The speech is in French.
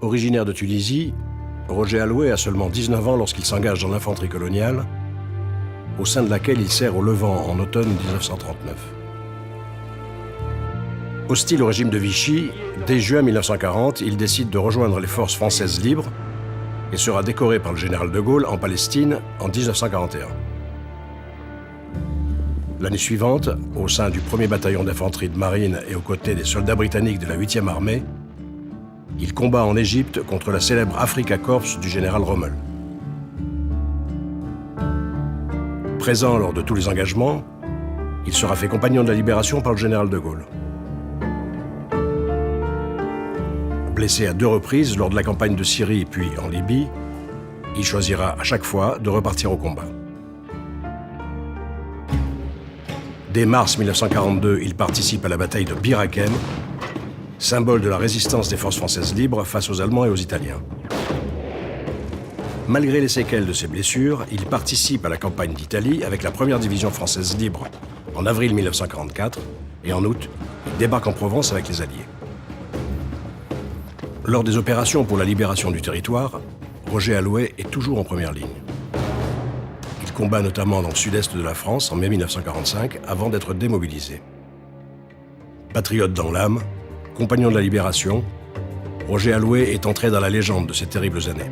Originaire de Tunisie, Roger Allouet a seulement 19 ans lorsqu'il s'engage dans l'infanterie coloniale, au sein de laquelle il sert au Levant en automne 1939. Hostile au régime de Vichy, dès juin 1940, il décide de rejoindre les forces françaises libres et sera décoré par le général de Gaulle en Palestine en 1941. L'année suivante, au sein du 1er bataillon d'infanterie de marine et aux côtés des soldats britanniques de la 8e armée, il combat en Égypte contre la célèbre Afrika Korps du général Rommel. Présent lors de tous les engagements, il sera fait compagnon de la libération par le général de Gaulle. Blessé à 2 reprises lors de la campagne de Syrie puis en Libye, il choisira à chaque fois de repartir au combat. Dès mars 1942, il participe à la bataille de Bir Hakeim, symbole de la résistance des forces françaises libres face aux Allemands et aux Italiens. Malgré les séquelles de ses blessures, il participe à la campagne d'Italie avec la 1re division française libre en avril 1944 et en août, il débarque en Provence avec les Alliés. Lors des opérations pour la libération du territoire, Roger Allouet est toujours en première ligne. Il combat notamment dans le sud-est de la France en mai 1945 avant d'être démobilisé. Patriote dans l'âme, compagnon de la libération, Roger Allouet est entré dans la légende de ces terribles années.